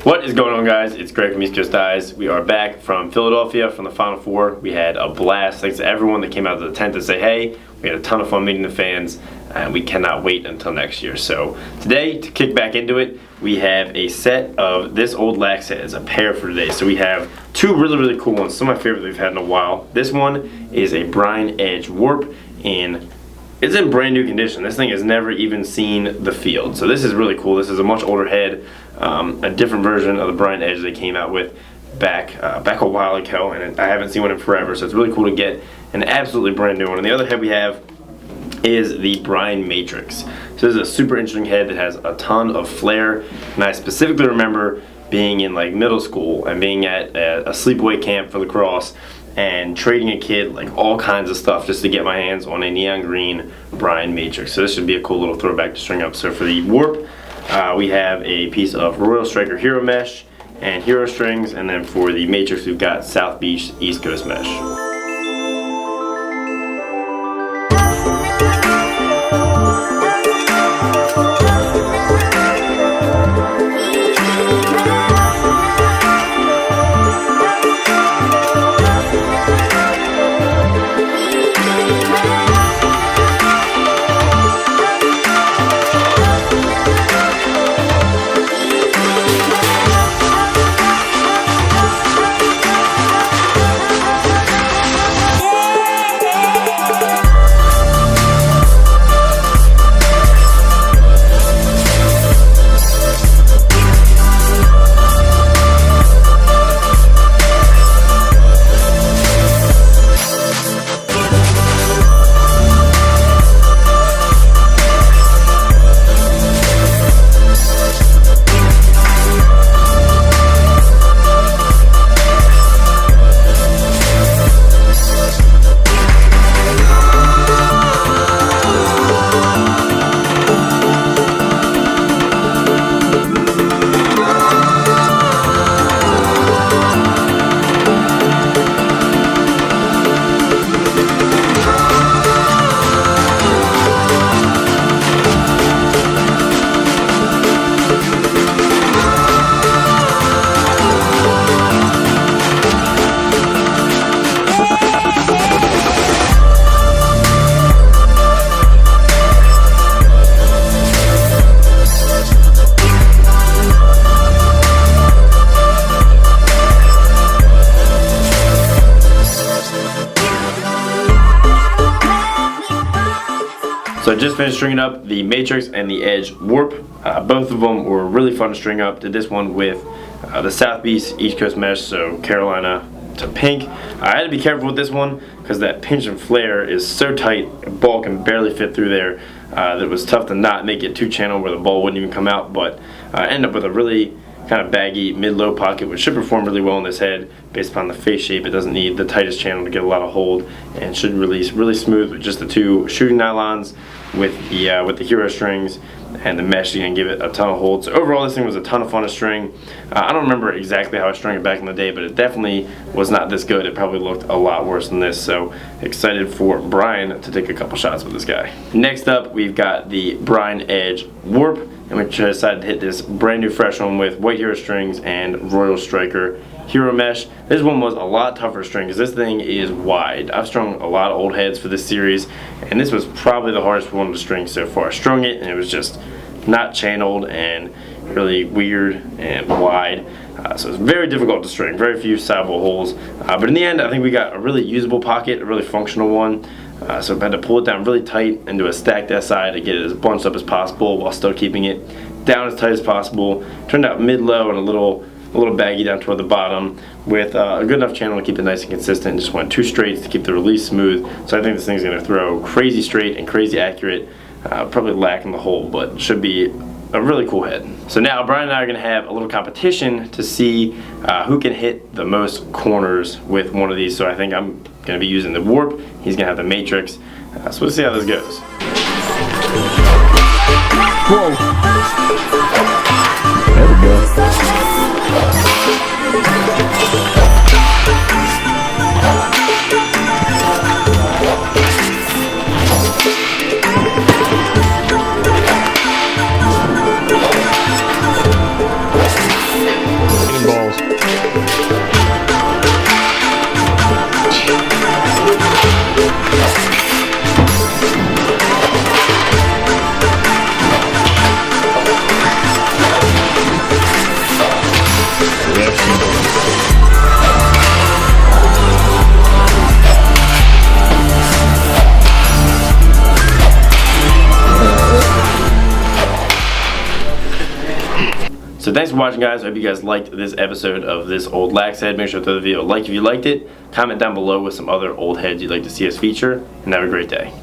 What is going on, guys? It's Greg from East Coast Eyes. We are back from Philadelphia from the Final Four. We had a blast. Thanks to everyone that came out to the tent to say hey. We had a ton of fun meeting the fans, and we cannot wait until next year. So today, to kick back into it, we have a set of this old Lac set as a pair for today. So we have two really cool ones. Some of my favorites we've had in a while. This one is a Brine Edge Warp, and it's in brand new condition. This thing has never even seen the field. So this is really cool. This is a much older head, a different version of the Brine Edge they came out with back a while ago, and I haven't seen one in forever, so it's really cool to get an absolutely brand new one. And the other head we have is the Brine Matrix. So this is a super interesting head that has a ton of flair, and I specifically remember being in like middle school and being at a sleepaway camp for Lacrosse and trading a kid like all kinds of stuff just to get my hands on a neon green Brine Matrix. So this should be a cool little throwback to string up. So for the Warp, we have a piece of Royal Striker Hero Mesh and Hero Strings, and then for the Matrix we've got South Beach East Coast Mesh. So I just finished stringing up the Matrix and the Edge Warp. Both of them were really fun to string up. Did this one with the South Beach East Coast Mesh, so Carolina to pink. I had to be careful with this one because that pinch and flare is so tight, the ball can barely fit through there. That it was tough to not make it two-channel where the ball wouldn't even come out, but I ended up with a really kind of baggy mid-low pocket, which should perform really well in this head based upon the face shape. It doesn't need the tightest channel to get a lot of hold, and should release really smooth with just the two shooting nylons with the Hero strings and the mesh. You can give it a ton of hold. So overall, this thing was a ton of fun to string. I don't remember exactly how I strung it back in the day, but it definitely was not this good. It probably looked a lot worse than this. So excited for Brine to take a couple shots with this guy. Next up, we've got the Brine Edge Warp, and we decided to hit this brand new fresh one with white Hero strings and Royal Striker Hero Mesh. This one was a lot tougher to string because this thing is wide. I've strung a lot of old heads for this series, and this was probably the hardest one to string so far. I strung it and it was just not channeled and really weird and wide. So it's very difficult to string, very few salvable holes. But in the end, I think we got a really usable pocket, a really functional one. So I had to pull it down really tight into a stacked SI to get it as bunched up as possible while still keeping it down as tight as possible. Turned out mid-low and a little baggy down toward the bottom with a good enough channel to keep it nice and consistent. Just went two straights to keep the release smooth. So I think this thing's going to throw crazy straight and crazy accurate. Probably lacking the hole, but should be a really cool head. So now Brine and I are going to have a little competition to see who can hit the most corners with one of these. So I think I'm going to be using the Warp. He's going to have the Matrix. So let's see how this goes. Whoa. There we go. So thanks for watching, guys. I hope you guys liked this episode of this old lax head. Make sure to throw the video a like if you liked it. Comment down below with some other old heads you'd like to see us feature, and have a great day.